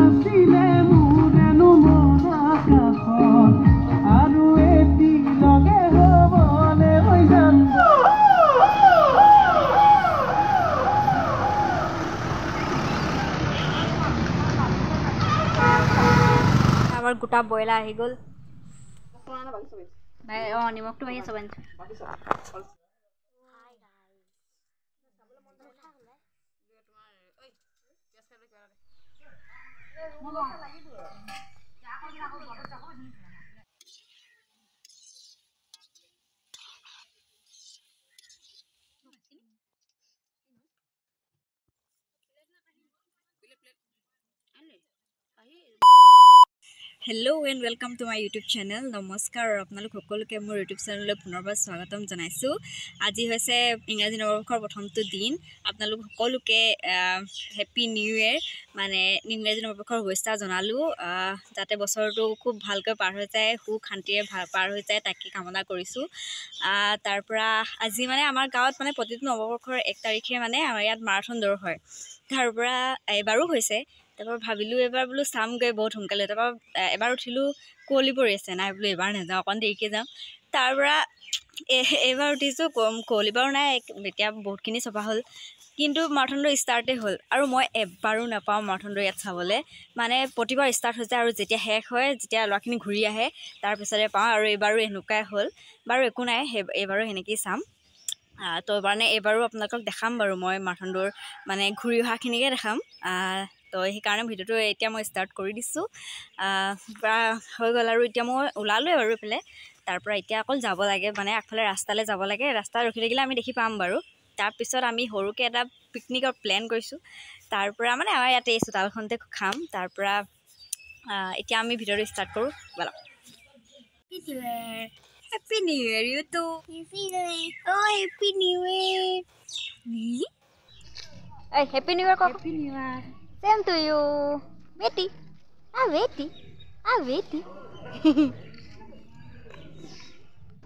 আমাৰ গোটা বইলা আহি গ'ল ভাই নিমখটো আহি আছে বান্ধি Hello and welcome to my YouTube channel. Namaskar aru apnalok hokoloke mor YouTube channel le punorbar swagatam janaisu. Aji hoise Ingraji Nababorokhor prothomto din. Apnalok hokoloke happy new year mane Ingraji Nababorokhor hoista janalu jate bosorto khub bhalke par hoy jay hu khantire par hoy jay taki kamona korisu. Tarpora aji mane amar gaot mane protito Nababorokhor 1 tarikhe mane amar yat marathon dor hoy. Tarpora ebaru hoise তারপর ভাবিলো এবার বলো সাম গৈ বহুত হুনকালে তারপর এবার উঠিলো কোলি পৰি আছে নাই বলো এবাৰ নেযাওঁ অকন দেৰিকে যাম তাৰপৰা এবাৰ উঠিছো কোলি বাৰু নাই এতিয়া বহুতখিনি সভা হ'ল কিন্তু মাৰাথনটো ষ্টাৰ্টে হ'ল আৰু মই এবাৰো নাপাওঁ মাৰাথনটো ইয়াত চাবলৈ মানে প্ৰতিবাৰ ষ্টাৰ্ট হৈ যায় আৰু যেতিয়া শেষ হয় যেতিয়া ল'ৰাখিনি ঘূৰি আহে তাৰ পিছতে পাওঁ আৰু এবাৰো এনেকুৱাই হ'ল বাৰু একো নাই এবাৰো এনেকেই চাম তো মানে এবাৰো আপোনালোকক দেখাম বাৰু মই মাৰাথনটোৰ মানে ঘূৰি অহাখিনিকে দেখাম তো সেইকাৰণে ভিডিঅ'টো এতিয়া মই ষ্টাৰ্ট কৰি দিছোঁ হৈ গ'ল আৰু এতিয়া মই ওলালোৱে বাৰু এইফালে তাৰপৰা এতিয়া অকল যাব লাগে মানে আগফালে ৰাস্তালৈ যাব লাগে ৰাস্তাত ৰখি থাকিলে আমি দেখি পাম বাৰু তাৰপিছত আমি সৰুকৈ এটা পিকনিকৰ প্লেন কৰিছোঁ তাৰপৰা মানে আমাৰ ইয়াতে এই চোতালখনতে খাম তাৰপৰা এতিয়া আমি ভিডিঅ'টো ষ্টাৰ্ট কৰোঁ ব'লক happy new year you too happy new year happy new year কক happy new year Same to you. Betty. Betty. Betty.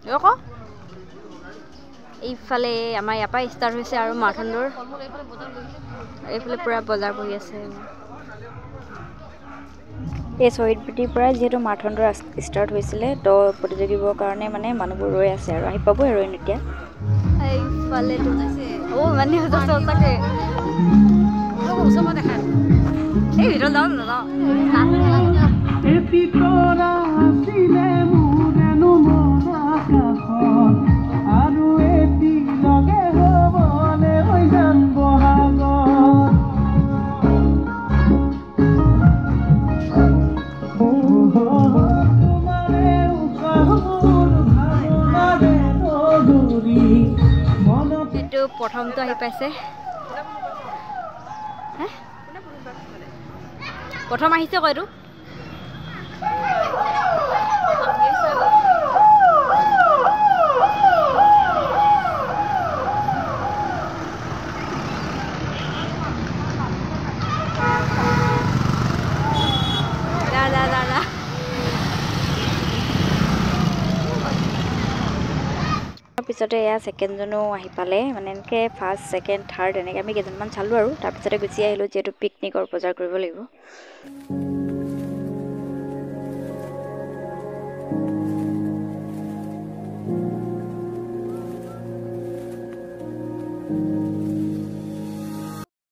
Yoko. এইফালে আমাৰ ইয়াৰ পৰা ষ্টাৰ্ট হৈছে আৰু মাৰাথনৰ এইফালে পুৰা বজাৰ বহি আছে এই শহীদবীতিৰ পৰা যিহেতু মাৰাথনটো ষ্টাৰ্ট হৈছিলে তো প্ৰতিযোগিতাৰ কাৰণে মানে মানুহবোৰ ৰৈ আছে আৰু আহি পাব আৰু এতিয়া এইফালে মানে সঁচাকে ওচৰত দেখা এই ভিডিঅ' যাওঁ নাযাওঁ এইটো প্ৰথমটো আহি পাইছে প্ৰথম আহিছে কয়টো পিছতে এয়া ছেকেণ্ডজনো আহি পালে মানে এনেকৈ ফাৰ্ষ্ট ছেকেণ্ড থাৰ্ড এনেকৈ আমি কেইজনমান চালোঁ আৰু তাৰপিছতে গুচি আহিলোঁ যিহেতু পিকনিকৰ বজাৰ কৰিব লাগিব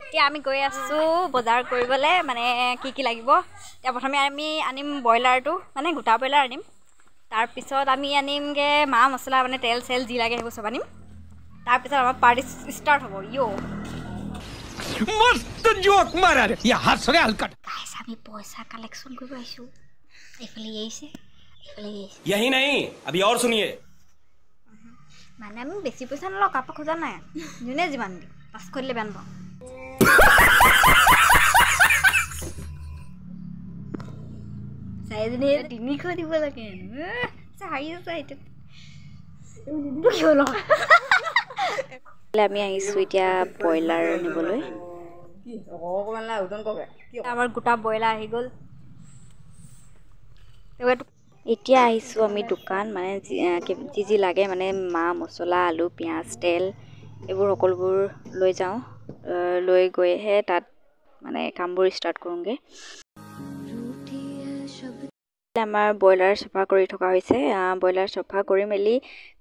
এতিয়া আমি গৈ আছোঁ বজাৰ কৰিবলৈ মানে কি লাগিব এতিয়া প্ৰথমে আমি আনিম ব্ৰইলাৰটো মানে গোটা ব্ৰইলাৰ আনিম তাৰপিছত আমি আনিমগৈ মা মছলা মানে তেল চেল যি লাগে সেইবোৰ চব আনিম তাৰপিছত আমাৰ পাৰ্টি ষ্টাৰ্ট হ'ব মস্ত জোক মাৰা ৰে ইয়া হাসৰে হালকা গাইস আমি পয়সা কালেকশন কৰিব আইছো এইফালে এইছে यही नहीं अभी और सुनिए মানে আমি বেছি পইচা নলওঁ কাপা খোজা নাই জুনে যিমান দি পাস কৰিলে বেন পাওঁ সাইজনে তিনি খ দিব লাগে চাই চাইতে কি হলো আমি আহিছো এতিয়া ব্ৰইলাৰ নিবলৈ কি অকমানলা উদন ককে আমাৰ গোটা ব্ৰইলাৰ আহি গ'ল এতিয়া আহিছো আমি দোকান মানে যি লাগে মানে মা মছলা আলু পিয়াজ তেল এইবোৰ সকলোবোৰ লৈ যাওঁ লৈ গৈহে তাত মানে কামবোৰ ষ্টাৰ্ট কৰোঁগে আমাৰ ব্ৰইলাৰ চফা কৰি থকা হৈছে ব্ৰইলাৰ চফা কৰি মেলি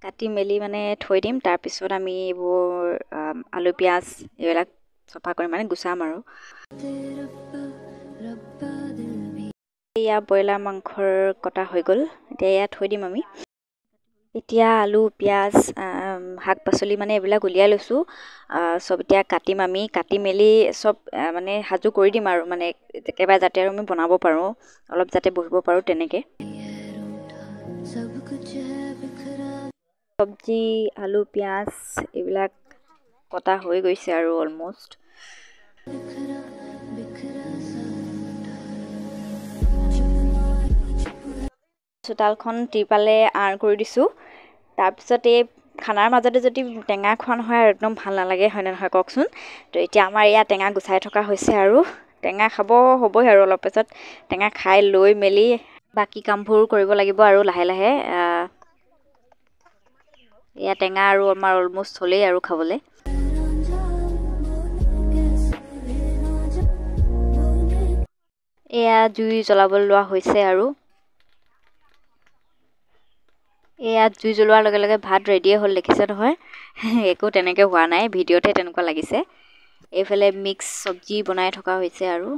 কাটি মেলি মানে থৈ দিম তাৰ পিছত আমি এইবোৰ আলু পিয়াজ এইবিলাক চফা কৰি মানে গুছাম আৰু এয়া ব্ৰইলাৰ মাংসৰ কটা হৈ গ'ল এতিয়া এয়া থৈ দিম আমি এতিয়া আলু পিয়াজ শাক পাচলি মানে এইবিলাক উলিয়াই লৈছোঁ সব এতিয়া কাটিম আমি কাটি মেলি সব মানে সাজু কৰি দিম আৰু মানে একেবাৰে যাতে আৰু আমি বনাব পাৰোঁ অলপ যাতে বহিব পাৰোঁ তেনেকৈ চব্জি আলু পিয়াজ এইবিলাক কটা হৈ গৈছে আৰু অলমোষ্ট চোতালখন ত্ৰিপালে আঁৰ কৰি দিছোঁ তাৰপিছত এই খানাৰ মাজতে যদি টেঙা খোৱা নহয় আৰু একদম ভাল নালাগে হয়নে নহয় কওকচোন তো এতিয়া আমাৰ ইয়াত টেঙা গুচাই থকা হৈছে আৰু টেঙা খাব হ'বই আৰু অলপ পাছত টেঙা খাই লৈ মেলি বাকী কামবোৰ কৰিব লাগিব আৰু লাহে লাহে এয়া টেঙা আৰু আমাৰ অলমোষ্ট হ'লেই আৰু খাবলৈ এয়া জুই জ্বলাবলৈ লোৱা হৈছে আৰু এয়া জুই জ্বলোৱাৰ লগে লগে ভাত ৰেডিয়ে হ'ল দেখিছে নহয় একো তেনেকৈ হোৱা নাই ভিডিঅ'তে তেনেকুৱা লাগিছে এইফালে মিক্স চব্জি বনাই থকা হৈছে আৰু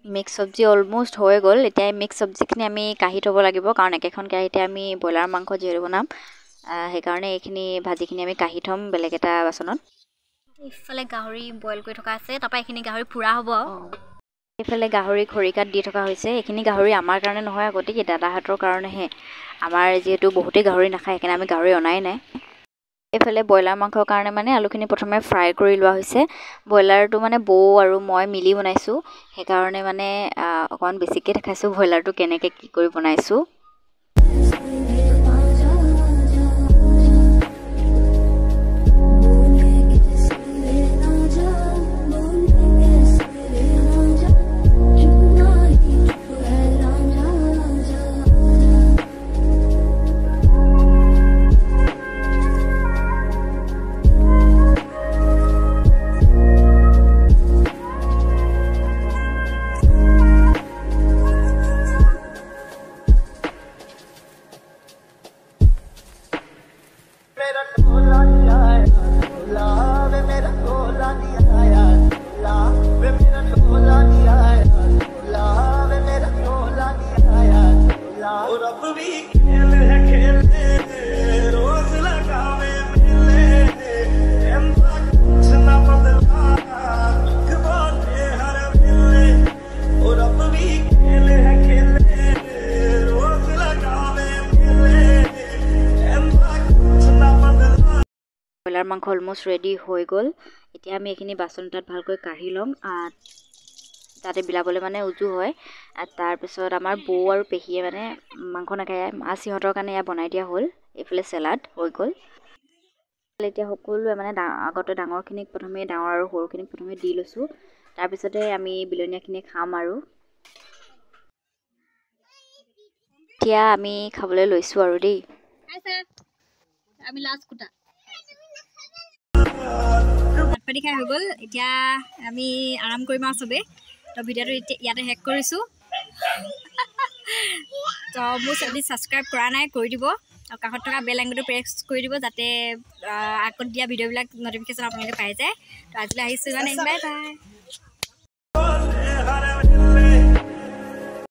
মিক্স চব্জি অলমোষ্ট হৈ গ'ল এতিয়া মিক্স চব্জিখিনি আমি কাঢ়ি থ'ব লাগিব কাৰণ একেখন কেৰাহীতে আমি ব্ৰইলাৰ মাংস যিহেতু বনাম সেইকাৰণে এইখিনি ভাজিখিনি আমি কাঢ়ি থ'ম বেলেগ এটা বাচনত এইফালে গাহৰি বইল কৰি থকা আছে তাৰপৰা এইখিনি গাহৰি পুৰা হ'ব এইফালে গাহৰি খৰিকাত দি থকা হৈছে এইখিনি গাহৰি আমাৰ কাৰণে নহয় গতিকে দাদাহঁতৰ কাৰণেহে আমাৰ যিহেতু বহুতেই গাহৰি নাখায় সেইকাৰণে আমি গাহৰি অনাই নাই এইফালে ব্ৰইলাৰ মাংসৰ কাৰণে মানে আলুখিনি প্ৰথমে ফ্ৰাই কৰি লোৱা হৈছে ব্ৰইলাৰটো মানে বৌ আৰু মই মিলি বনাইছোঁ সেইকাৰণে মানে অকণমান বেছিকৈ দেখাইছোঁ ব্ৰইলাৰটো কেনেকৈ কি কৰি বনাইছোঁ ব্ৰইলাৰ মাংস অলমোষ্ট ৰেডি হৈ গ'ল এতিয়া আমি এইখিনি বাচন এটাত ভালকৈ কাঢ়ি ল'ম তাতে বিলাবলৈ মানে উজু হয় তাৰপিছত আমাৰ বৌ আৰু পেহীয়ে মানে মাংস নাখায় মাছ সিহঁতৰ কাৰণে এয়া বনাই দিয়া হ'ল এইফালে চেলাড হৈ গ'ল এতিয়া সকলোৱে মানে আগতে ডাঙৰখিনিক প্ৰথমে ডাঙৰ আৰু সৰুখিনিক প্ৰথমে দি লৈছোঁ তাৰপিছতে আমি বিলনীয়াখিনি খাম আৰু এতিয়া আমি খাবলৈ লৈছোঁ আৰু দেই আমি লাষ্ট কুটা ভাত পানী খাই হৈ গ'ল এতিয়া আমি আৰাম কৰিম আৰু চবেই তো ভিডিঅ'টো ইয়াতে শেষ কৰিছোঁ তো মোৰ চেনেলটো ছাবস্ক্ৰাইব কৰা নাই কৰি দিব আৰু কাষত থকা বেল আইকনটো প্ৰেছ কৰি দিব যাতে আগত দিয়া ভিডিঅ'বিলাক ন'টিফিকেশ্যন আপোনালোকে পাই যায় তো আজিলৈ আহিছোঁ ইমানে বাই বাই